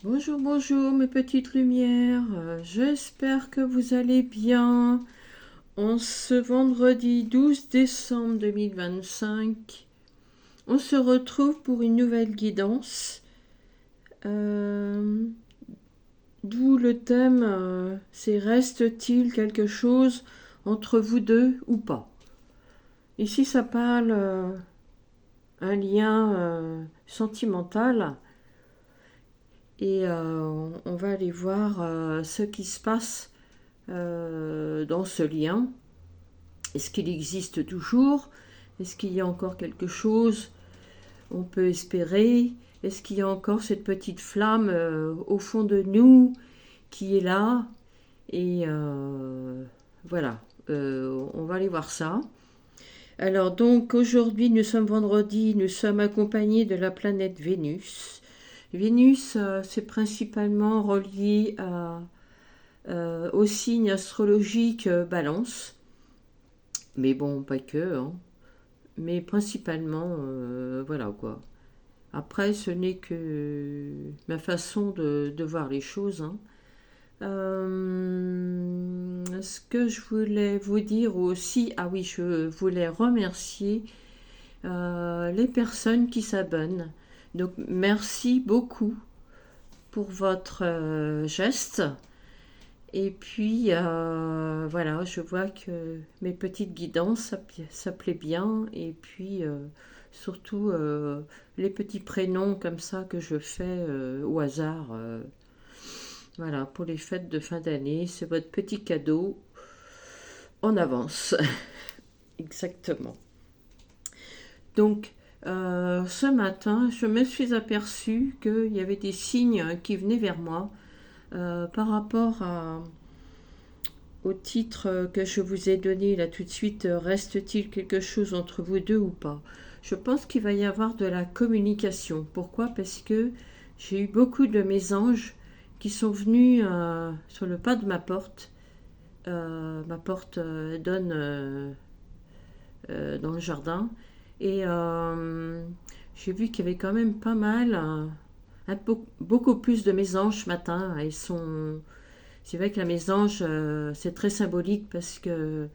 Bonjour, bonjour mes petites lumières. J'espère que vous allez bien. En ce vendredi 12 décembre 2025, on se retrouve pour une nouvelle guidance. Euh, D'où le thème, c'est reste-t-il quelque chose entre vous deux ou pas. Ici, ça parle un lien sentimental. Et on va aller voir ce qui se passe dans ce lien. Est-ce qu'il existe toujours? Est-ce qu'il y a encore quelque chose on peut espérer? Est-ce qu'il y a encore cette petite flamme au fond de nous qui est là? Et voilà, on va aller voir ça. Alors donc aujourd'hui nous sommes vendredi, nous sommes accompagnés de la planète Vénus. Vénus, c'est principalement relié au signe astrologique Balance. Mais bon, pas que, hein. Mais principalement, voilà quoi. Après, ce n'est que ma façon de voir les choses, hein. Ce que je voulais vous dire aussi, ah oui, je voulais remercier les personnes qui s'abonnent. Donc, merci beaucoup pour votre geste. Et puis, voilà, je vois que mes petites guidances, ça plaît bien. Et puis, surtout, les petits prénoms comme ça que je fais au hasard. Voilà, pour les fêtes de fin d'année, c'est votre petit cadeau en avance. Exactement. Donc, ce matin, je me suis aperçue qu'il y avait des signes qui venaient vers moi par rapport au titre que je vous ai donné là tout de suite. Reste-t-il quelque chose entre vous deux ou pas? Je pense qu'il va y avoir de la communication. Pourquoi? Parce que j'ai eu beaucoup de mes anges qui sont venus sur le pas de ma porte. Ma porte donne dans le jardin. Et j'ai vu qu'il y avait quand même pas mal, beaucoup plus de mésanges ce matin. C'est vrai que la mésange, c'est très symbolique parce que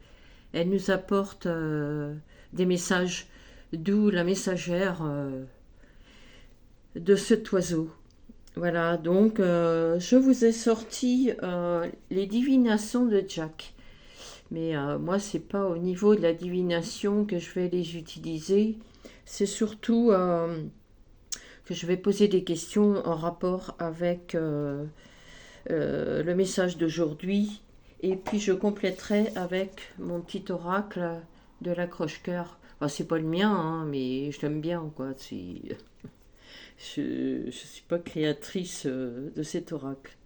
elle nous apporte des messages, d'où la messagère de cet oiseau. Voilà, donc je vous ai sorti les divinations de Jack. Mais moi, c'est pas au niveau de la divination que je vais les utiliser. C'est surtout que je vais poser des questions en rapport avec le message d'aujourd'hui. Et puis je compléterai avec mon petit oracle de l'accroche-cœur. Enfin, c'est pas le mien, hein, mais je l'aime bien, quoi. Je suis pas créatrice de cet oracle.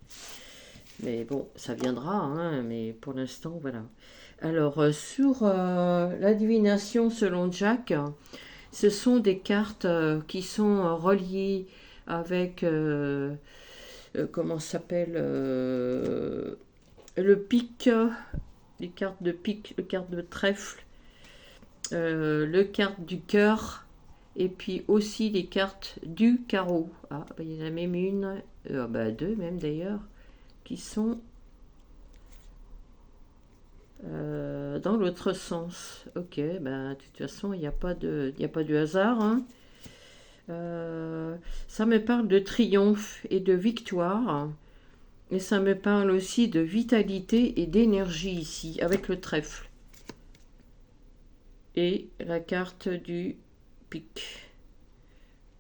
Mais bon, ça viendra, hein, mais pour l'instant, voilà. Alors, sur la divination selon Jack, ce sont des cartes qui sont reliées avec, comment ça s'appelle, le pic, les cartes de pique, le carte de trèfle, le carte du cœur, et puis aussi les cartes du carreau. Ah, bah, il y en a même une, bah, deux même d'ailleurs, qui sont dans l'autre sens. Ok, ben, de toute façon, il y a pas de hasard, hein. Ça me parle de triomphe et de victoire. Et ça me parle aussi de vitalité et d'énergie ici, avec le trèfle. Et la carte du pic.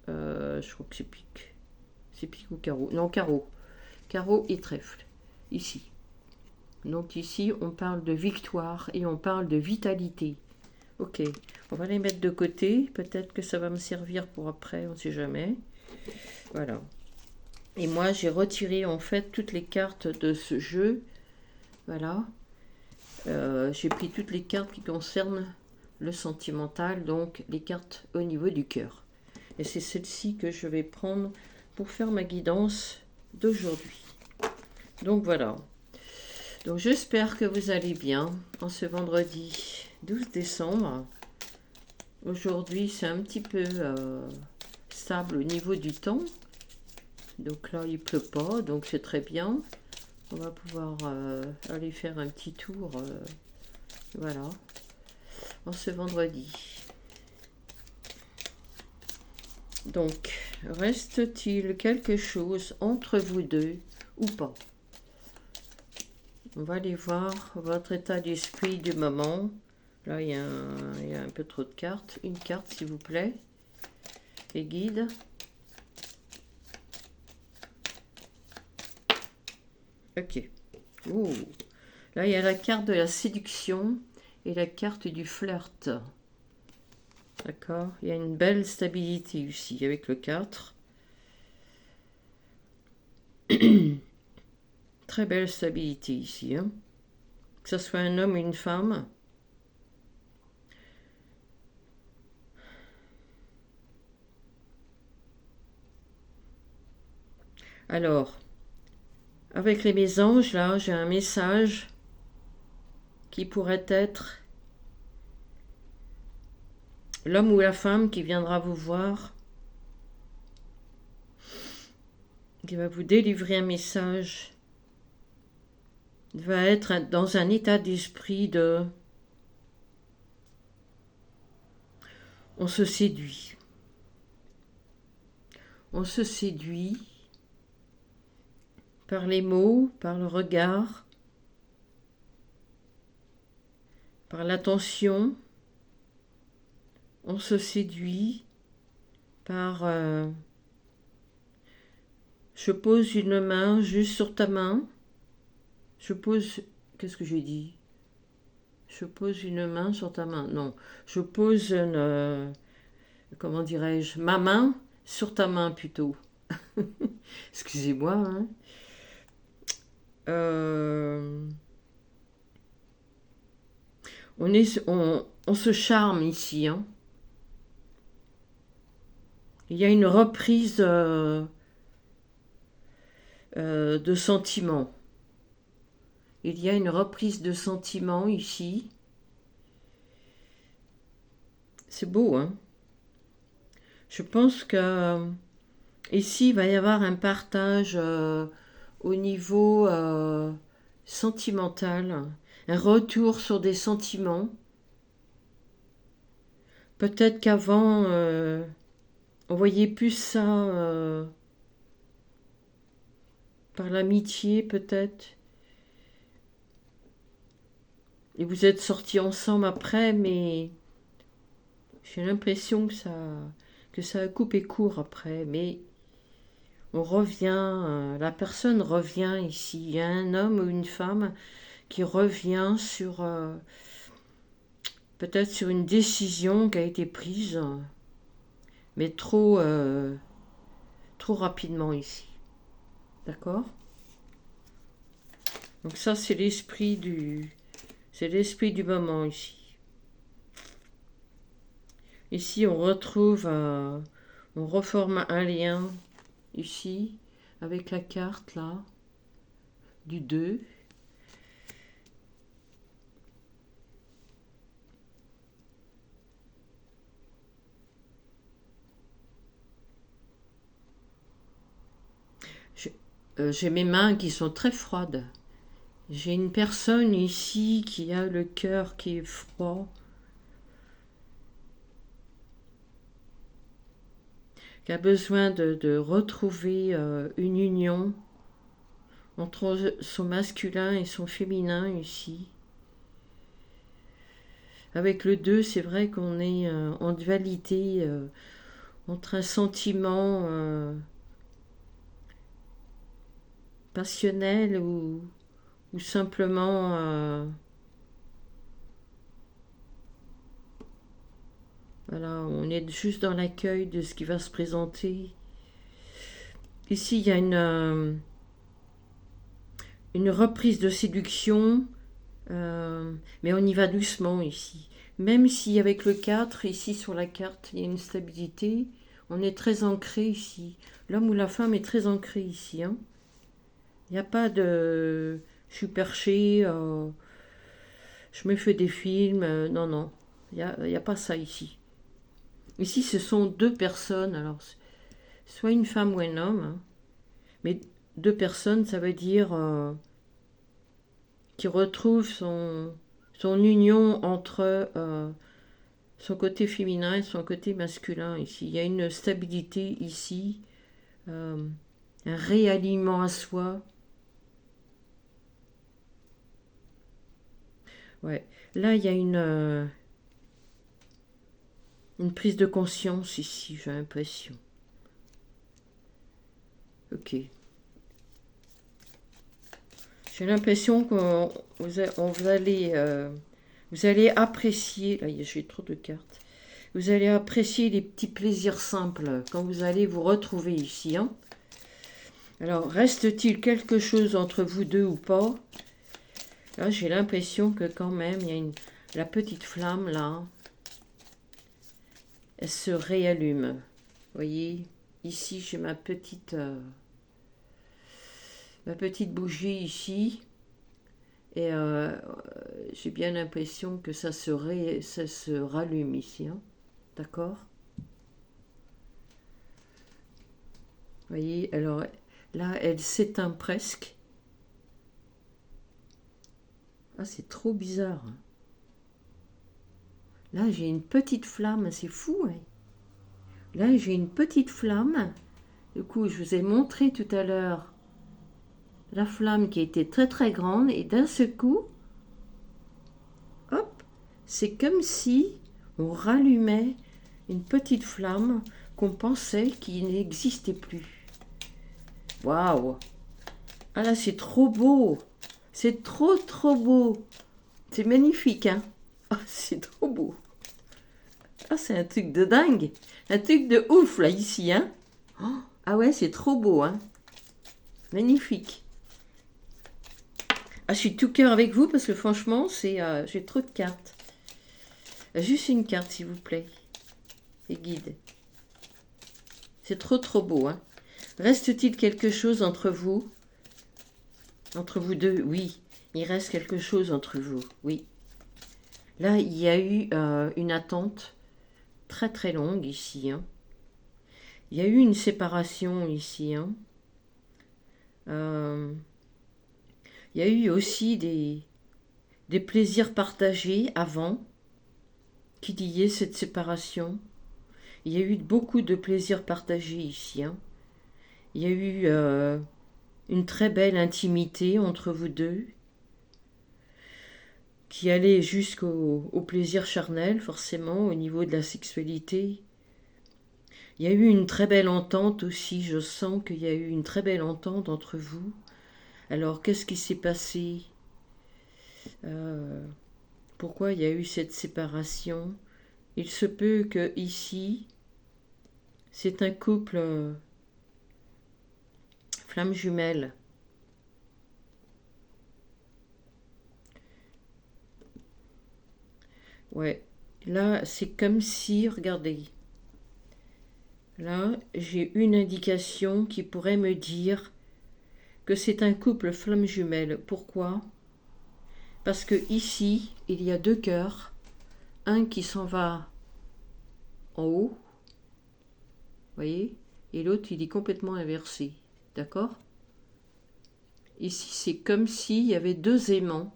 Je crois que c'est pic. C'est pic ou carreau? Non, carreau. Carreau et trèfle. Ici. Donc ici, on parle de victoire et on parle de vitalité. Ok, on va les mettre de côté. Peut-être que ça va me servir pour après, on ne sait jamais. Voilà. Et moi, j'ai retiré en fait toutes les cartes de ce jeu. Voilà. J'ai pris toutes les cartes qui concernent le sentimental, donc les cartes au niveau du cœur. Et c'est celle-ci que je vais prendre pour faire ma guidance d'aujourd'hui. Donc voilà. Donc j'espère que vous allez bien en ce vendredi 12 décembre. Aujourd'hui, c'est un petit peu stable au niveau du temps. Donc là, il pleut pas, donc c'est très bien. On va pouvoir aller faire un petit tour, voilà, en ce vendredi. Donc, reste-t-il quelque chose entre vous deux ou pas? On va aller voir votre état d'esprit du moment. Là, il y a un peu trop de cartes. Une carte, s'il vous plaît. Les guides. Ok. Ouh. Là, il y a la carte de la séduction et la carte du flirt. D'accord? Il y a une belle stabilité ici avec le 4. Très belle stabilité ici. Hein? Que ce soit un homme ou une femme. Alors, avec les mésanges, là, j'ai un message qui pourrait être l'homme ou la femme qui viendra vous voir, qui va vous délivrer un message, va être dans un état d'esprit de on se séduit. On se séduit par les mots, par le regard, par l'attention. On se séduit par je pose une main juste sur ta main. Je pose... Qu'est-ce que j'ai dit? Je pose une main sur ta main. Non, je pose une... comment dirais-je? Ma main sur ta main plutôt. Excusez-moi. Hein. On se charme ici. Hein. Il y a une reprise de sentiments. Il y a une reprise de sentiments ici. C'est beau, hein? Je pense que ici, il va y avoir un partage au niveau sentimental, un retour sur des sentiments. Peut-être qu'avant, on voyait plus ça par l'amitié, peut-être. Et vous êtes sortis ensemble après, mais j'ai l'impression que ça a coupé court après. Mais on revient, la personne revient ici. Il y a un homme ou une femme qui revient sur peut-être sur une décision qui a été prise, mais trop rapidement ici. D'accord? Donc ça, c'est l'esprit du moment ici. Ici, on retrouve, on reforme un lien ici avec la carte là du 2. J'ai mes mains qui sont très froides. J'ai une personne ici qui a le cœur qui est froid, qui a besoin de retrouver une union entre son masculin et son féminin ici. Avec le 2, c'est vrai qu'on est en dualité entre un sentiment passionnel ou simplement voilà, on est juste dans l'accueil de ce qui va se présenter. Ici, il y a une reprise de séduction, mais on y va doucement ici. Même si avec le 4, ici sur la carte, il y a une stabilité, on est très ancré ici. L'homme ou la femme est très ancré ici. Hein. Il n'y a pas de... Je suis perché, je me fais des films. Non, non. Il n'y a pas ça ici. Ici, ce sont deux personnes. Alors, soit une femme ou un homme. Hein. Mais deux personnes, ça veut dire qui retrouve son union entre son côté féminin et son côté masculin ici. Il y a une stabilité ici, un réalignement à soi. Ouais. Là, il y a une prise de conscience ici, j'ai l'impression. Ok. J'ai l'impression qu'on vous allez apprécier. Là, j'ai trop de cartes. Vous allez apprécier les petits plaisirs simples quand vous allez vous retrouver ici. Hein. Alors, reste-t-il quelque chose entre vous deux ou pas? Là, j'ai l'impression que quand même, il y a la petite flamme là. Elle se réallume. Vous voyez, ici, j'ai ma petite bougie ici. Et j'ai bien l'impression que ça se rallume ici. Hein. D'accord? Vous voyez, alors là, elle s'éteint presque. Ah, c'est trop bizarre. Là, j'ai une petite flamme, c'est fou. Hein. Là, j'ai une petite flamme. Du coup, je vous ai montré tout à l'heure la flamme qui était très très grande. Et d'un seul coup, hop, c'est comme si on rallumait une petite flamme qu'on pensait qui n'existait plus. Waouh! Ah là, c'est trop beau! C'est trop trop beau! C'est magnifique, hein? Ah, c'est trop beau! Ah, c'est un truc de dingue! Un truc de ouf, là, ici, hein? Oh, ah ouais, c'est trop beau, hein? Magnifique! Ah, je suis tout cœur avec vous parce que franchement, j'ai trop de cartes. Juste une carte, s'il vous plaît. Et guide. C'est trop trop beau, hein? Reste-t-il quelque chose entre vous? Entre vous deux, oui. Il reste quelque chose entre vous, oui. Là, il y a eu une attente très très longue ici. Hein. Il y a eu une séparation ici. Hein. Il y a eu aussi des plaisirs partagés avant qui liaient cette séparation. Il y a eu beaucoup de plaisirs partagés ici. Hein. Il y a eu une très belle intimité entre vous deux qui allait jusqu'au plaisir charnel, forcément, au niveau de la sexualité. Il y a eu une très belle entente aussi, je sens qu'il y a eu une très belle entente entre vous. Alors, qu'est-ce qui s'est passé? Pourquoi il y a eu cette séparation? Il se peut que ici, c'est un couple flamme jumelle. Ouais, là, c'est comme si, regardez, là, j'ai une indication qui pourrait me dire que c'est un couple flamme jumelle. Pourquoi? Parce que ici, il y a deux cœurs, un qui s'en va en haut, vous voyez, et l'autre, il est complètement inversé. D'accord? Ici, c'est comme s'il y avait deux aimants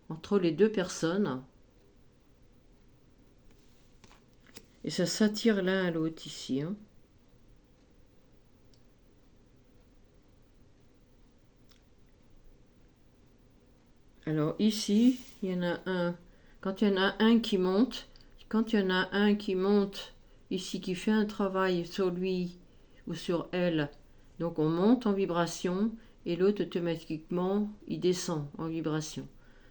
entre les deux personnes. Et ça s'attire l'un à l'autre ici. Hein. Alors ici, il y en a un. Quand il y en a un qui monte, ici, qui fait un travail sur lui ou sur elle, donc on monte en vibration et l'autre automatiquement, il descend en vibration.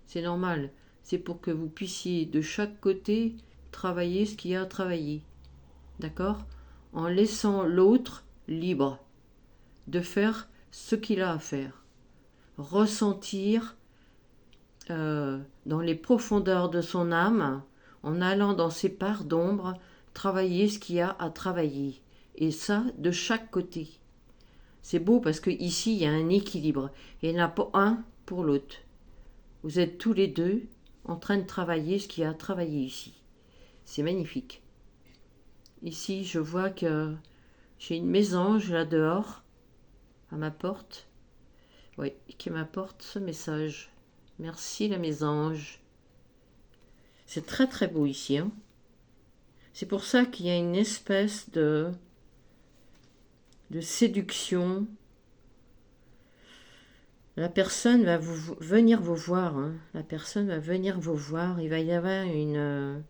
C'est normal. C'est pour que vous puissiez de chaque côté travailler ce qu'il y a à travailler. D'accord? En laissant l'autre libre de faire ce qu'il a à faire. Ressentir dans les profondeurs de son âme, en allant dans ses parts d'ombre, travailler ce qu'il y a à travailler. Et ça, de chaque côté. C'est beau parce que ici il y a un équilibre. Et il n'y en a pas un pour l'autre. Vous êtes tous les deux en train de travailler ce qu'il y a à travailler ici. C'est magnifique. Ici, je vois que j'ai une mésange là dehors. à ma porte. Oui, qui m'apporte ce message. Merci là mes anges. C'est très très beau ici. Hein. C'est pour ça qu'il y a une espèce de séduction. La personne va venir vous voir. Hein. La personne va venir vous voir. Il va y avoir une...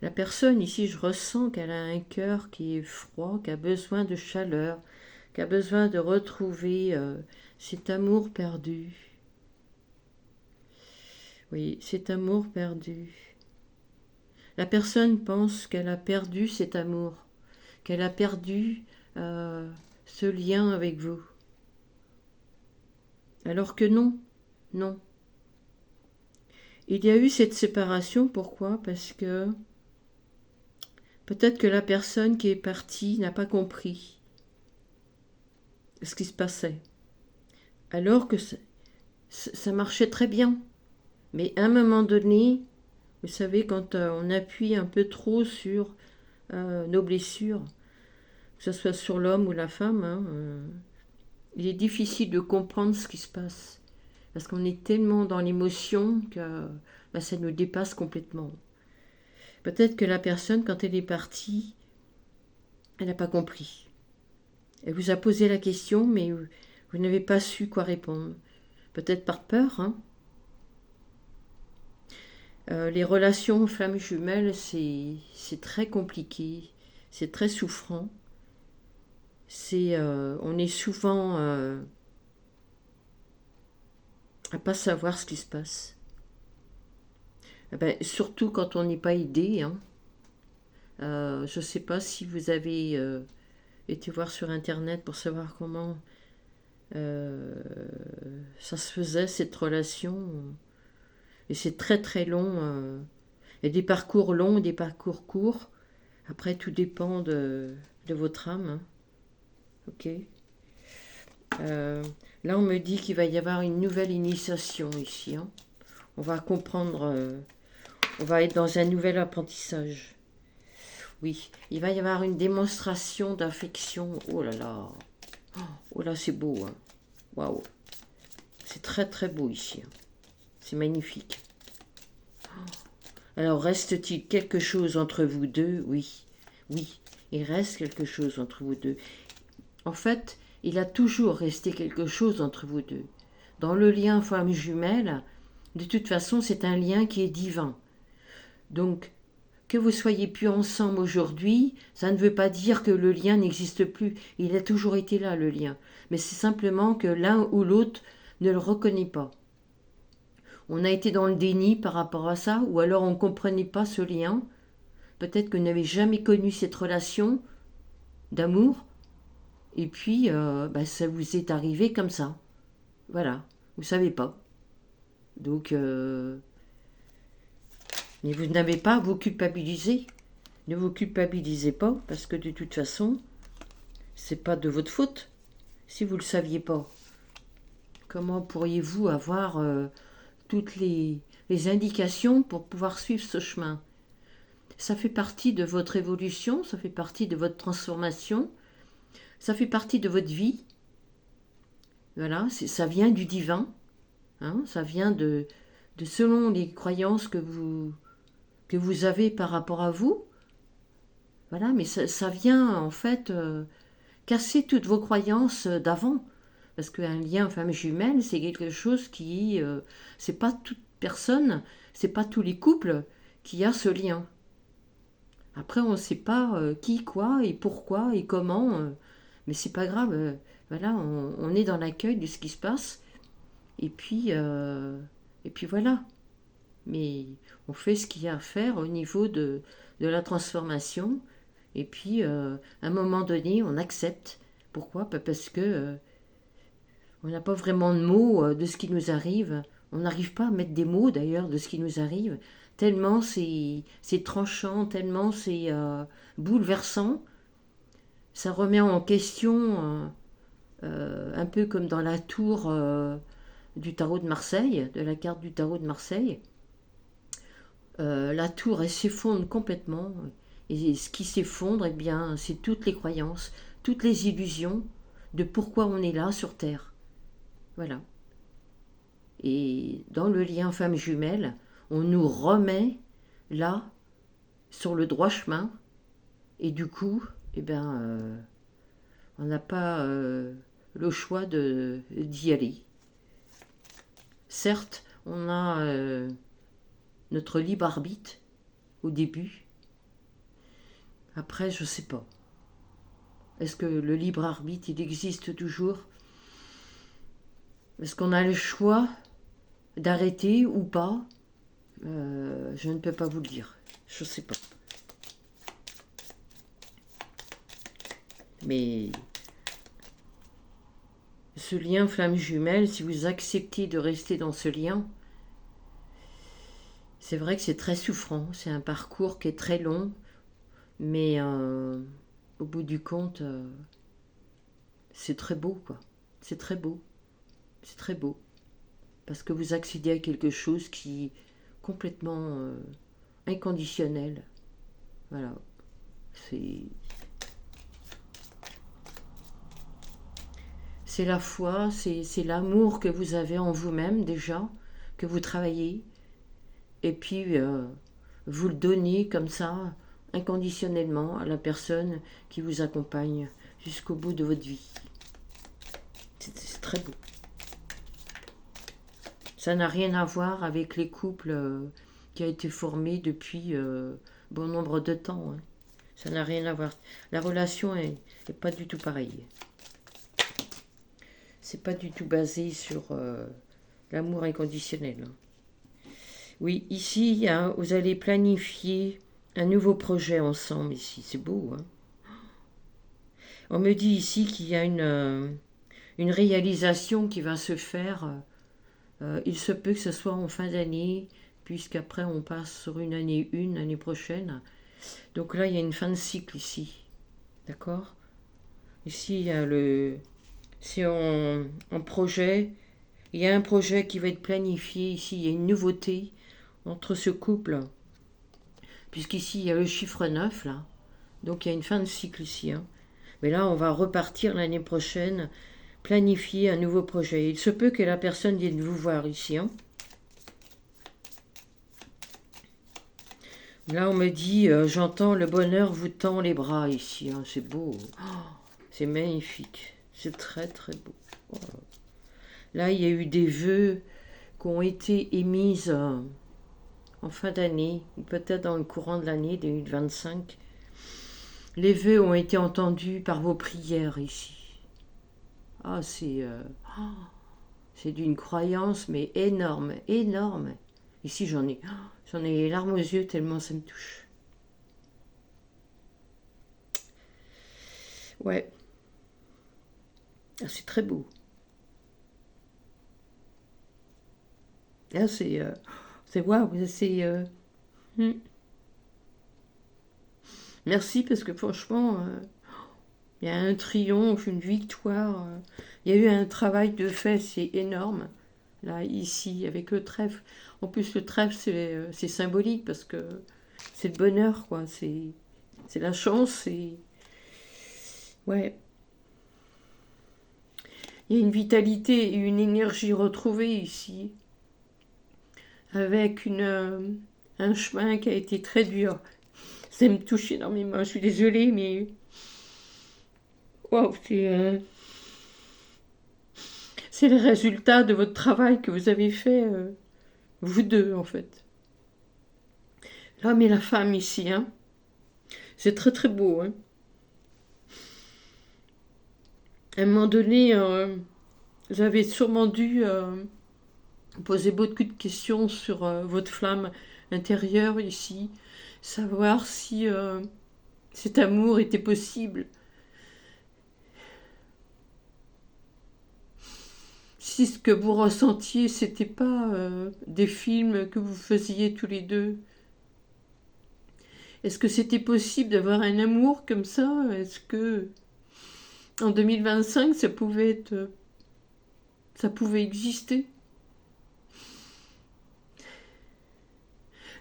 la personne ici, je ressens qu'elle a un cœur qui est froid, qui a besoin de chaleur, qui a besoin de retrouver cet amour perdu. Oui, cet amour perdu. La personne pense qu'elle a perdu cet amour, qu'elle a perdu ce lien avec vous. Alors que non, non. Il y a eu cette séparation, pourquoi? Parce que peut-être que la personne qui est partie n'a pas compris ce qui se passait. Alors que ça marchait très bien. Mais à un moment donné, vous savez, quand on appuie un peu trop sur nos blessures, que ce soit sur l'homme ou la femme, hein, il est difficile de comprendre ce qui se passe. Parce qu'on est tellement dans l'émotion que ça nous dépasse complètement. Peut-être que la personne, quand elle est partie, elle n'a pas compris. Elle vous a posé la question, mais vous n'avez pas su quoi répondre. Peut-être par peur, hein. Les relations flammes jumelles, c'est très compliqué, c'est très souffrant. On est souvent à pas savoir ce qui se passe. Eh ben, surtout quand on n'est pas aidé. Hein. Je ne sais pas si vous avez été voir sur Internet pour savoir comment ça se faisait, cette relation. Et c'est très très long. Il y a des parcours longs, des parcours courts. Après, tout dépend de votre âme. Hein. Ok. Là, on me dit qu'il va y avoir une nouvelle initiation ici. Hein. On va comprendre, on va être dans un nouvel apprentissage. Oui, il va y avoir une démonstration d'affection. Oh là là. Oh là, c'est beau. Hein. Waouh. C'est très très beau ici. Hein. C'est magnifique. Alors, reste-t-il quelque chose entre vous deux? Oui. Oui, il reste quelque chose entre vous deux. En fait, il a toujours resté quelque chose entre vous deux. Dans le lien femme jumelle, de toute façon, c'est un lien qui est divin. Donc, que vous soyez plus ensemble aujourd'hui, ça ne veut pas dire que le lien n'existe plus. Il a toujours été là, le lien. Mais c'est simplement que l'un ou l'autre ne le reconnaît pas. On a été dans le déni par rapport à ça, ou alors on ne comprenait pas ce lien. Peut-être que vous n'avez jamais connu cette relation d'amour, et puis ça vous est arrivé comme ça. Voilà, vous ne savez pas. Donc, mais vous n'avez pas à vous culpabiliser. Ne vous culpabilisez pas, parce que de toute façon, c'est pas de votre faute. Si vous ne le saviez pas, comment pourriez-vous avoir toutes les indications pour pouvoir suivre ce chemin? Ça fait partie de votre évolution, ça fait partie de votre transformation, ça fait partie de votre vie. Voilà, ça vient du divin, hein, ça vient de selon les croyances que vous avez par rapport à vous. Voilà, mais ça vient en fait casser toutes vos croyances d'avant. Parce qu'un lien femme jumelle, c'est quelque chose qui... c'est pas toute personne, c'est pas tous les couples qui a ce lien. Après, on ne sait pas qui, quoi, et pourquoi, et comment. Mais c'est pas grave. Voilà, on est dans l'accueil de ce qui se passe. Et puis voilà. Mais on fait ce qu'il y a à faire au niveau de la transformation. Et puis, à un moment donné, on accepte. Pourquoi? Parce que on n'a pas vraiment de mots de ce qui nous arrive. On n'arrive pas à mettre des mots, d'ailleurs, de ce qui nous arrive. Tellement c'est tranchant, tellement c'est bouleversant. Ça remet en question, un peu comme dans la tour du tarot de Marseille, de la carte du tarot de Marseille. la tour, elle s'effondre complètement. Et ce qui s'effondre, eh bien, c'est toutes les croyances, toutes les illusions de pourquoi on est là sur Terre. Voilà. Et dans le lien femme jumelle, on nous remet là, sur le droit chemin. Et du coup, eh ben, on n'a pas le choix d'y aller. Certes, on a notre libre arbitre au début. Après, je sais pas. Est-ce que le libre arbitre, il existe toujours? Est-ce qu'on a le choix d'arrêter ou pas? Je ne peux pas vous le dire. Je sais pas. Mais ce lien flamme jumelle, si vous acceptez de rester dans ce lien, c'est vrai que c'est très souffrant. C'est un parcours qui est très long, mais au bout du compte, c'est très beau, quoi. C'est très beau. C'est très beau. Parce que vous accédez à quelque chose qui est complètement inconditionnel. Voilà. C'est la foi, c'est l'amour que vous avez en vous-même déjà, que vous travaillez, et puis vous le donnez comme ça, inconditionnellement, à la personne qui vous accompagne jusqu'au bout de votre vie. C'est très beau. Ça n'a rien à voir avec les couples qui ont été formés depuis bon nombre de temps. Hein. Ça n'a rien à voir. La relation est pas du tout pareille. C'est pas du tout basé sur l'amour inconditionnel. Hein. Oui, ici, hein, vous allez planifier un nouveau projet ensemble ici. C'est beau. Hein. On me dit ici qu'il y a une réalisation qui va se faire. Il se peut que ce soit en fin d'année, puisqu'après on passe sur une année prochaine. Donc là, il y a une fin de cycle ici. D'accord? Ici, il y a c'est en projet. Il y a un projet qui va être planifié. Ici, il y a une nouveauté entre ce couple. Puisqu'ici, il y a le chiffre 9, là. Donc, il y a une fin de cycle ici. Hein. Mais là, on va repartir l'année prochaine, planifier un nouveau projet. Il se peut que la personne vienne vous voir ici. Hein. Là, on me dit, j'entends le bonheur vous tend les bras ici. Hein. C'est beau. Oh, c'est magnifique. C'est très, très beau. Oh. Là, il y a eu des vœux qui ont été émis en fin d'année, peut-être dans le courant de l'année 2025. Les vœux ont été entendus par vos prières ici. Ah, c'est d'une croyance, mais énorme, énorme. Ici, j'en ai les larmes aux yeux tellement ça me touche. Ouais. Ah, c'est très beau. Là, c'est waouh, hmm. Merci parce que franchement, il y a un triomphe, une victoire. Il y a eu un travail de fait, c'est énorme. Là, ici, avec le trèfle. En plus, le trèfle, c'est symbolique parce que c'est le bonheur, quoi. C'est la chance, c'est... Ouais. Il y a une vitalité et une énergie retrouvée ici. Avec un chemin qui a été très dur. Ça me touche énormément. Je suis désolée, mais... Waouh, c'est le résultat de votre travail que vous avez fait, vous deux, en fait. L'homme et la femme ici, hein. C'est très très beau, hein. À un moment donné, vous avez sûrement dû poser beaucoup de questions sur votre flamme intérieure ici, savoir si cet amour était possible. Si ce que vous ressentiez, c'était pas des films que vous faisiez tous les deux. Est-ce que c'était possible d'avoir un amour comme ça? Est-ce que en 2025 ça pouvait exister?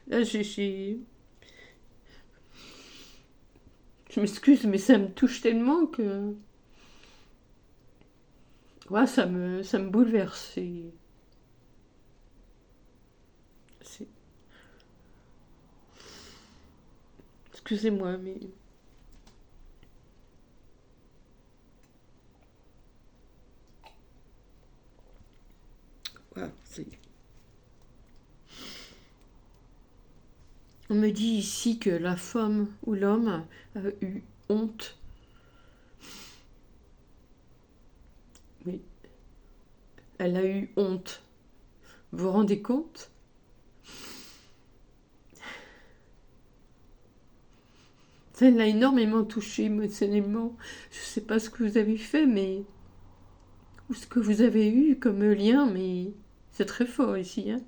Là, je m'excuse, mais ça me touche tellement que... Ouais, ça me bouleverse. C'est- Excusez-moi, mais... Ouais, On me dit ici que la femme ou l'homme a eu honte. Oui, elle a eu honte. Vous vous rendez compte? Ça l'a énormément touché émotionnellement. Je ne sais pas ce que vous avez fait, mais... Ou ce que vous avez eu comme lien, mais... C'est très fort ici, hein.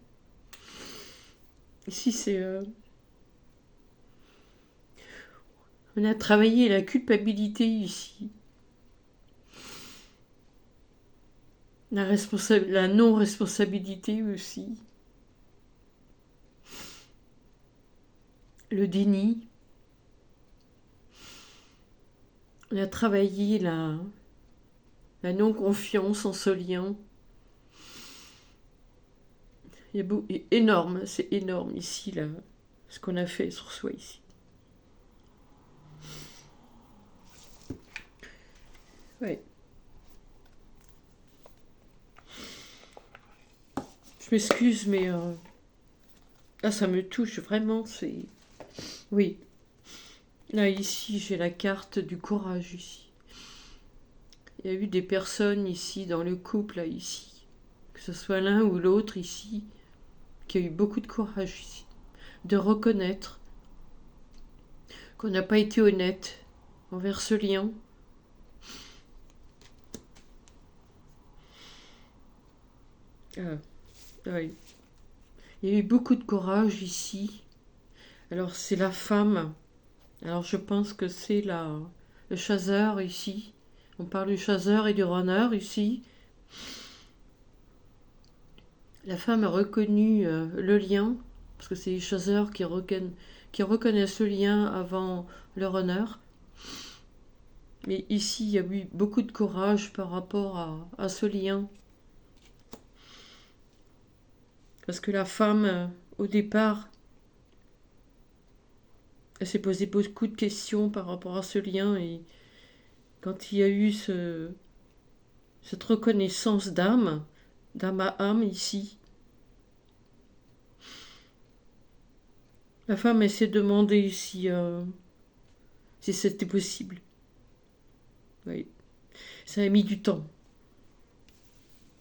Ici, c'est... On a travaillé la culpabilité ici. La non-responsabilité aussi. Le déni. On a travaillé la non-confiance en ce lien. Énorme, c'est énorme ici, là, ce qu'on a fait sur soi ici. Ouais. Je m'excuse, mais là, ça me touche vraiment. C'est... Oui. Là, ici, j'ai la carte du courage ici. Il y a eu des personnes ici, dans le couple, là, ici, que ce soit l'un ou l'autre ici, qui a eu beaucoup de courage ici, de reconnaître qu'on n'a pas été honnête envers ce lien. Ah, oui. Il y a eu beaucoup de courage ici. Alors, c'est la femme. Alors, je pense que c'est le chasseur ici. On parle du chasseur et du runner ici. La femme a reconnu le lien, parce que c'est les chasseurs qui reconnaissent le lien avant le runner. Mais ici, il y a eu beaucoup de courage par rapport à ce lien. Parce que la femme, au départ, elle s'est posé beaucoup de questions par rapport à ce lien. Et quand il y a eu cette reconnaissance d'âme à âme ici, la femme, elle s'est demandé si c'était possible. Oui. Ça a mis du temps.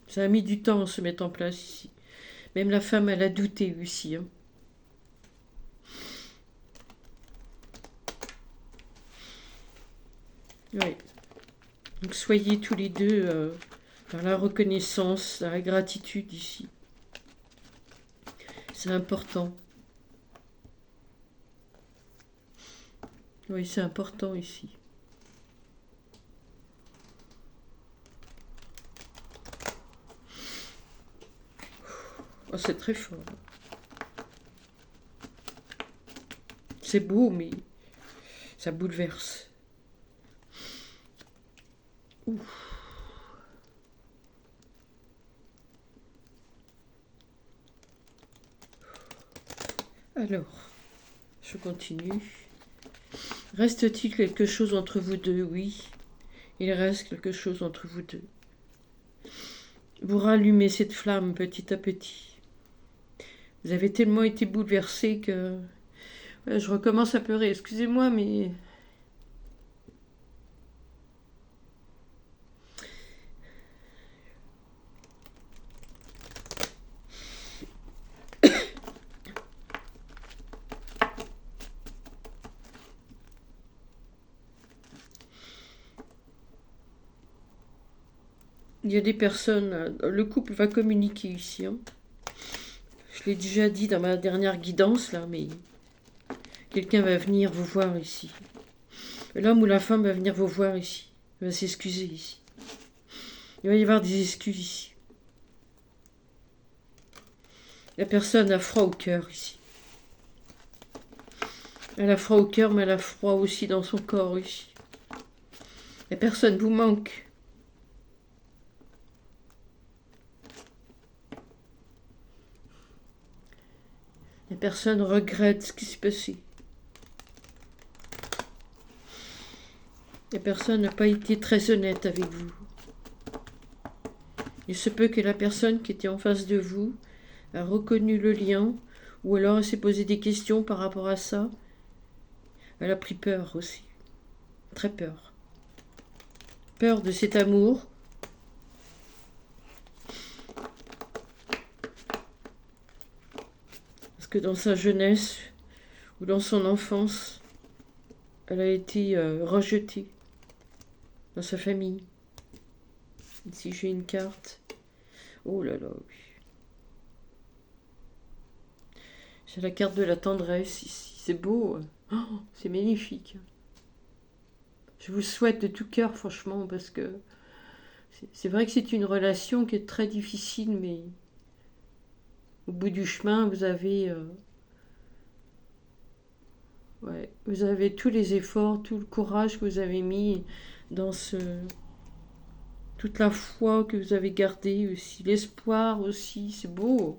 Ça a mis du temps à se mettre en place ici. Même la femme, elle a douté aussi. Hein. Oui. Donc soyez tous les deux dans la reconnaissance, dans la gratitude ici. C'est important. Oui, c'est important ici. Oh, c'est très fort. C'est beau, mais ça bouleverse. Ouf. Alors, je continue. Reste-t-il quelque chose entre vous deux? Oui, il reste quelque chose entre vous deux. Vous rallumez cette flamme petit à petit. Vous avez tellement été bouleversé que... Ouais, je recommence à pleurer, excusez-moi, mais... Il y a des personnes... Le couple va communiquer ici. Hein. Je l'ai déjà dit dans ma dernière guidance, là, mais... Quelqu'un va venir vous voir ici. L'homme ou la femme va venir vous voir ici. Il va s'excuser ici. Il va y avoir des excuses ici. La personne a froid au cœur ici. Elle a froid au cœur, mais elle a froid aussi dans son corps ici. Et personne vous manque. Et personne regrette ce qui s'est passé. Et personne n'a pas été très honnête avec vous. Il se peut que la personne qui était en face de vous a reconnu le lien, ou alors elle s'est posé des questions par rapport à ça. Elle a pris peur aussi. Très peur. Peur de cet amour. Parce que dans sa jeunesse, ou dans son enfance, elle a été rejetée dans sa famille. Ici j'ai une carte. Oh là là, oui. J'ai la carte de la tendresse ici. C'est beau. Oh, c'est magnifique. Je vous souhaite de tout cœur, franchement, parce que c'est vrai que c'est une relation qui est très difficile, mais au bout du chemin, vous avez tous les efforts, tout le courage que vous avez mis dans toute la foi que vous avez gardée aussi, l'espoir aussi, c'est beau,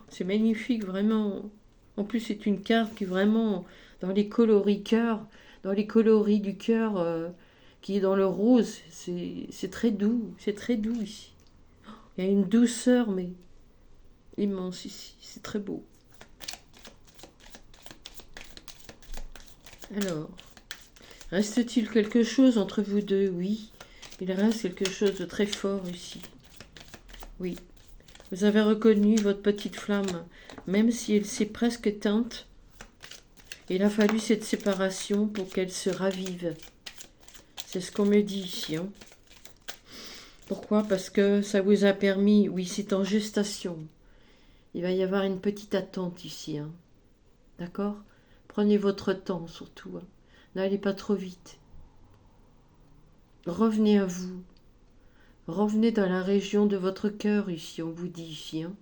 c'est magnifique vraiment. En plus, c'est une carte qui est vraiment dans les coloris cœur, dans les coloris du cœur, qui est dans le rose, c'est très doux ici. Il y a une douceur, mais immense ici, c'est très beau. Alors, reste-t-il quelque chose entre vous deux? Oui, il reste quelque chose de très fort ici. Oui, vous avez reconnu votre petite flamme, même si elle s'est presque éteinte. Il a fallu cette séparation pour qu'elle se ravive. C'est ce qu'on me dit ici. Hein. Pourquoi? Parce que ça vous a permis, oui, c'est en gestation. Il va y avoir une petite attente ici. Hein. D'accord? Prenez votre temps surtout. Hein. N'allez pas trop vite. Revenez à vous. Revenez dans la région de votre cœur ici, on vous dit ici. Hein.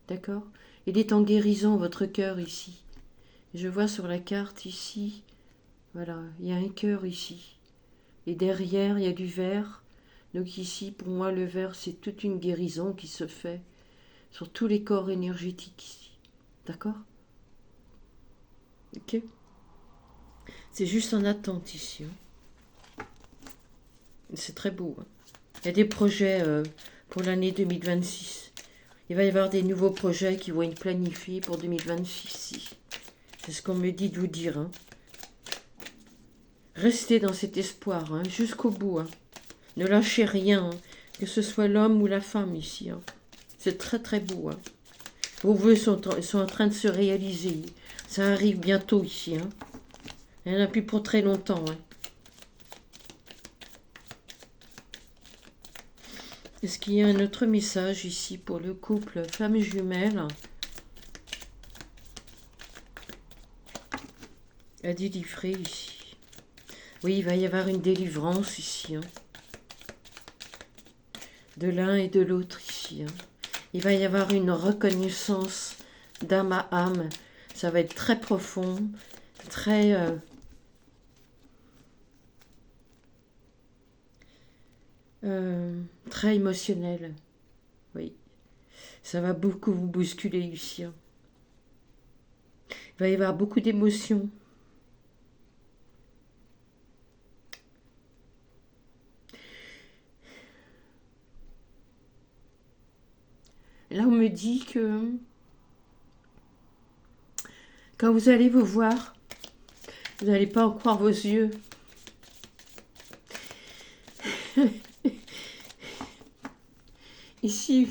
D'accord? Il est en guérison votre cœur ici. Je vois sur la carte ici, voilà, il y a un cœur ici. Et derrière, il y a du vert. Donc ici, pour moi, le vert, c'est toute une guérison qui se fait sur tous les corps énergétiques ici. D'accord? Ok? C'est juste en attente ici. Hein. C'est très beau. Hein. Il y a des projets pour l'année 2026. Il va y avoir des nouveaux projets qui vont être planifiés pour 2026 ici. C'est ce qu'on me dit de vous dire. Hein. Restez dans cet espoir hein, jusqu'au bout. Hein. Ne lâchez rien, hein, que ce soit l'homme ou la femme ici. Hein. C'est très très beau. Hein. Vos vœux sont en train de se réaliser. Ça arrive bientôt ici. Hein. Il n'y en a plus pour très longtemps. Hein. Est-ce qu'il y a un autre message ici pour le couple femme jumelle à délivrer ici? Oui, il va y avoir une délivrance ici. Hein. De l'un et de l'autre ici. Hein. Il va y avoir une reconnaissance d'âme à âme. Ça va être très profond, très... très émotionnel. Oui. Ça va beaucoup vous bousculer ici. Hein. Il va y avoir beaucoup d'émotions. Là, on me dit que quand vous allez vous voir, vous n'allez pas en croire vos yeux. Ici,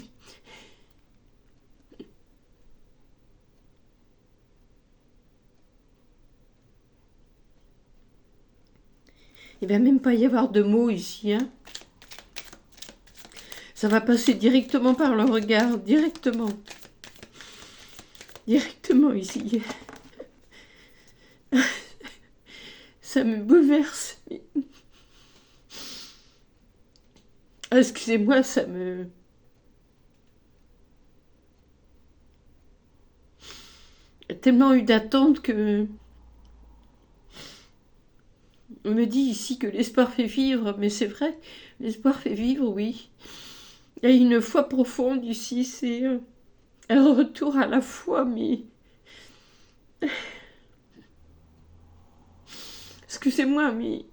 il ne va même pas y avoir de mots ici. Hein. Ça va passer directement par le regard, directement. Directement ici. Ça me bouleverse. Excusez-moi, ça me... Il y a tellement eu d'attentes que On me dit ici que l'espoir fait vivre, mais c'est vrai, l'espoir fait vivre, oui. Il y a une foi profonde ici, c'est un retour à la foi, mais... Excusez-moi, mais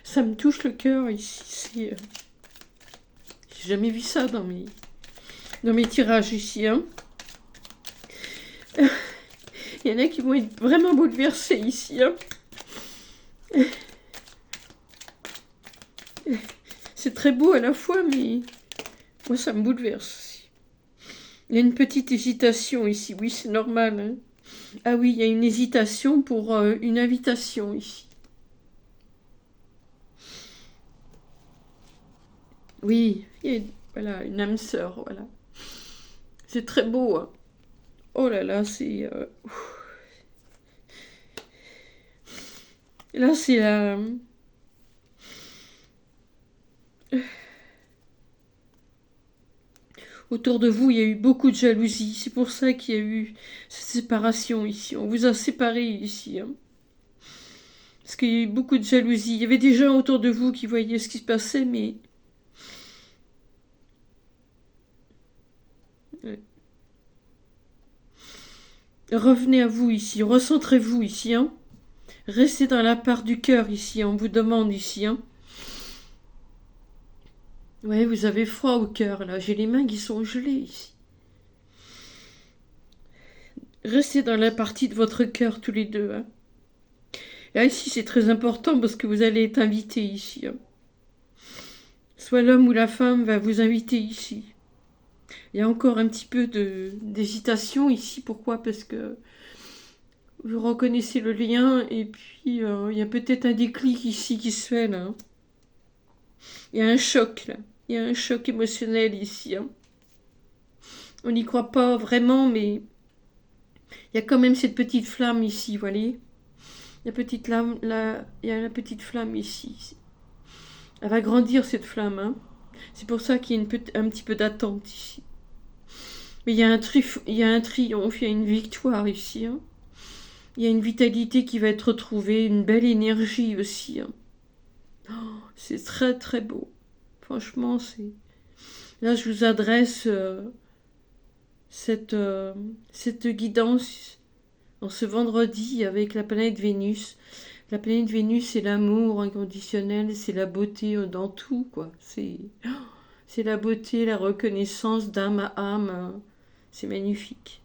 ça me touche le cœur ici. J'ai jamais vu ça dans mes tirages ici, hein. Il y en a qui vont être vraiment bouleversés ici, hein. C'est très beau à la fois, mais moi ça me bouleverse. Il y a une petite hésitation ici, oui c'est normal, hein. Ah oui, il y a une hésitation pour une invitation ici. Oui, voilà, une âme sœur, voilà. C'est très beau, hein. Oh là là, c'est... Là, c'est la... Autour de vous, il y a eu beaucoup de jalousie. C'est pour ça qu'il y a eu cette séparation ici. On vous a séparés ici, hein. Parce qu'il y a eu beaucoup de jalousie. Il y avait des gens autour de vous qui voyaient ce qui se passait, mais... Ouais. Revenez à vous ici, recentrez-vous ici, hein. Restez dans la part du cœur ici, on vous demande ici, hein. Ouais, vous avez froid au cœur, là. J'ai les mains qui sont gelées ici. Restez dans la partie de votre cœur tous les deux, hein. Là, ici, c'est très important parce que vous allez être invité ici, hein. Soit l'homme ou la femme va vous inviter ici. Il y a encore un petit peu d'hésitation ici. Pourquoi? Parce que vous reconnaissez le lien et puis il y a peut-être un déclic ici qui se fait là, hein. Il y a un choc là. Il y a un choc émotionnel ici, hein. On n'y croit pas vraiment, mais il y a quand même cette petite flamme ici, vous voyez. La petite flamme, là, il y a la petite flamme ici. Elle va grandir cette flamme, hein. C'est pour ça qu'il y a un petit peu d'attente ici. Mais il y a un triomphe, il y a une victoire ici, hein. Il y a une vitalité qui va être retrouvée, une belle énergie aussi, hein. Oh, c'est très très beau. Franchement, c'est... Là, je vous adresse cette guidance en ce vendredi avec la planète Vénus. La planète Vénus, c'est l'amour inconditionnel, c'est la beauté dans tout, quoi. C'est la beauté, la reconnaissance d'âme à âme, hein. C'est magnifique.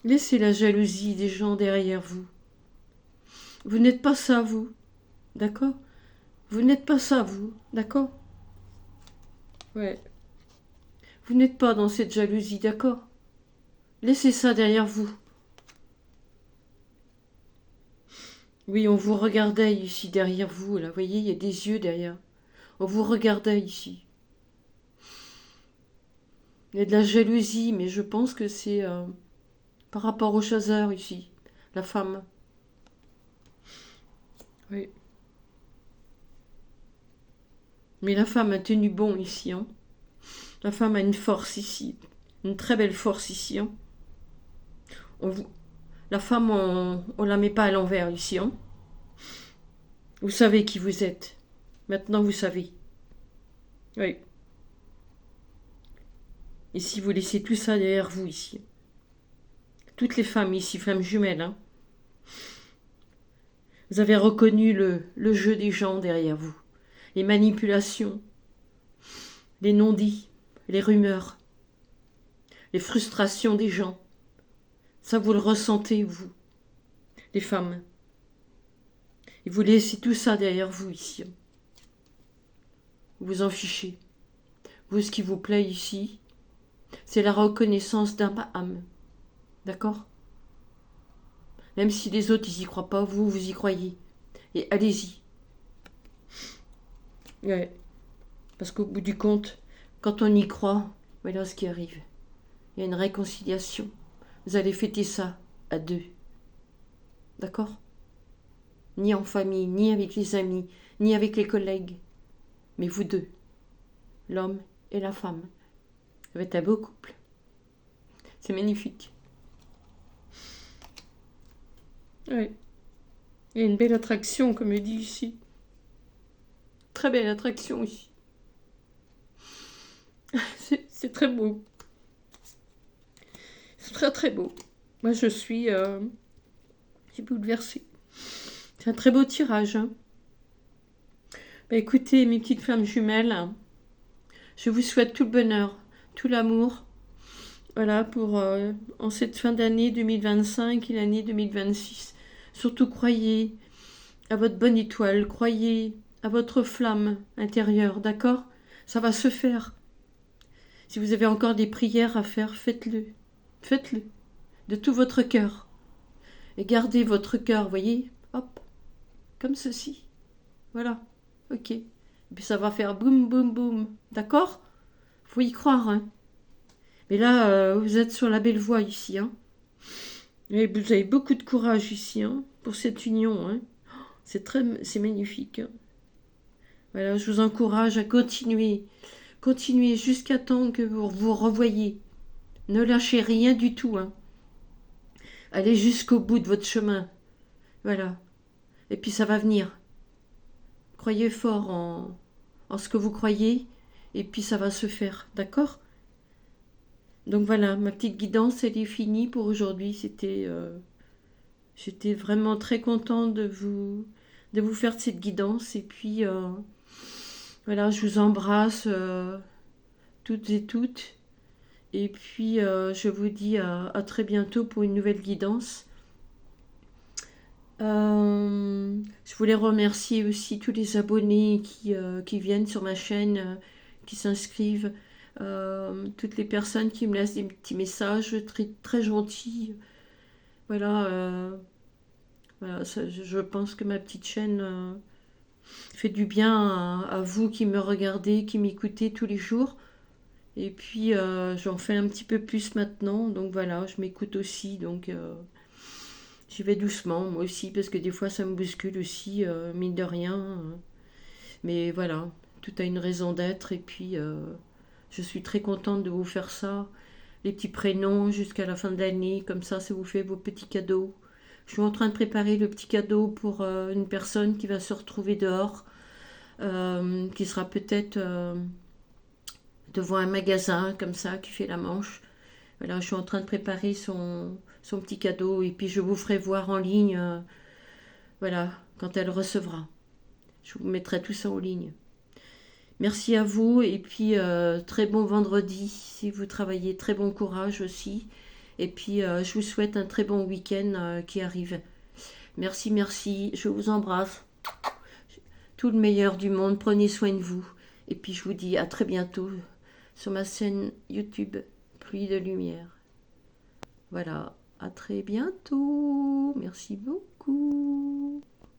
Laissez la jalousie des gens derrière vous. Vous n'êtes pas ça, vous. D'accord? Vous n'êtes pas ça, vous. D'accord? Ouais. Vous n'êtes pas dans cette jalousie, d'accord? Laissez ça derrière vous. Oui, on vous regardait ici derrière vous, là. Vous voyez, il y a des yeux derrière. On vous regardait ici. Il y a de la jalousie, mais je pense que c'est par rapport au chasseur ici. La femme. Oui. Mais la femme a tenu bon ici, hein. La femme a une force ici. Une très belle force ici, hein. La femme, on la met pas à l'envers ici, hein. Vous savez qui vous êtes. Maintenant, vous savez. Oui. Ici, vous laissez tout ça derrière vous, ici. Toutes les femmes ici, femmes jumelles, hein. Vous avez reconnu le jeu des gens derrière vous. Les manipulations, les non-dits, les rumeurs, les frustrations des gens. Ça, vous le ressentez, vous, les femmes. Et vous laissez tout ça derrière vous, ici. Vous vous en fichez. Vous, ce qui vous plaît ici, c'est la reconnaissance d'âme à âme. D'accord? Même si les autres, ils y croient pas, vous, vous y croyez. Et allez-y. Ouais. Parce qu'au bout du compte, quand on y croit, voilà ce qui arrive. Il y a une réconciliation. Vous allez fêter ça à deux. D'accord? Ni en famille, ni avec les amis, ni avec les collègues. Mais vous deux. L'homme et la femme. Ça va être un beau couple. C'est magnifique. Oui. Il y a une belle attraction, comme je dis ici. Très belle attraction ici. C'est très beau. C'est très très beau. Moi je suis bouleversée. C'est un très beau tirage. Hein. Bah, écoutez, mes petites flammes jumelles, je vous souhaite tout le bonheur, tout l'amour. Voilà, pour en cette fin d'année 2025 et l'année 2026. Surtout croyez à votre bonne étoile, croyez à votre flamme intérieure, d'accord? Ça va se faire. Si vous avez encore des prières à faire, faites-le. Faites-le. De tout votre cœur. Et gardez votre cœur, voyez? Hop. Comme ceci. Voilà. Ok. Et puis ça va faire boum, boum, boum. D'accord? Faut y croire, hein. Mais là, vous êtes sur la belle voie ici, hein. Et vous avez beaucoup de courage ici, hein, pour cette union, hein. C'est magnifique. Hein. Voilà, je vous encourage à continuer. Continuez jusqu'à temps que vous vous revoyez. Ne lâchez rien du tout. Hein. Allez jusqu'au bout de votre chemin. Voilà. Et puis ça va venir. Croyez fort en ce que vous croyez. Et puis ça va se faire. D'accord? Donc voilà, ma petite guidance, elle est finie pour aujourd'hui. J'étais vraiment très contente de vous faire cette guidance. Et puis voilà, je vous embrasse toutes et toutes. Et puis, je vous dis à très bientôt pour une nouvelle guidance. Je voulais remercier aussi tous les abonnés qui viennent sur ma chaîne, qui s'inscrivent, toutes les personnes qui me laissent des petits messages très, très gentils. Voilà, voilà je pense que ma petite chaîne fait du bien à vous qui me regardez, qui m'écoutez tous les jours. Et puis j'en fais un petit peu plus maintenant, donc voilà, je m'écoute aussi, donc j'y vais doucement moi aussi, parce que des fois ça me bouscule aussi, mine de rien. Mais voilà, tout a une raison d'être, et puis je suis très contente de vous faire ça, les petits prénoms jusqu'à la fin de l'année, comme ça vous fait vos petits cadeaux. Je suis en train de préparer le petit cadeau pour une personne qui va se retrouver dehors, qui sera peut-être devant un magasin comme ça qui fait la manche. Voilà, je suis en train de préparer son petit cadeau et puis je vous ferai voir en ligne, voilà, quand elle recevra. Je vous mettrai tout ça en ligne. Merci à vous et puis très bon vendredi si vous travaillez, très bon courage aussi. Et puis je vous souhaite un très bon week-end qui arrive. Merci, merci, je vous embrasse. Tout le meilleur du monde, prenez soin de vous. Et puis je vous dis à très bientôt sur ma chaîne YouTube Pluie de Lumière. Voilà, à très bientôt. Merci beaucoup.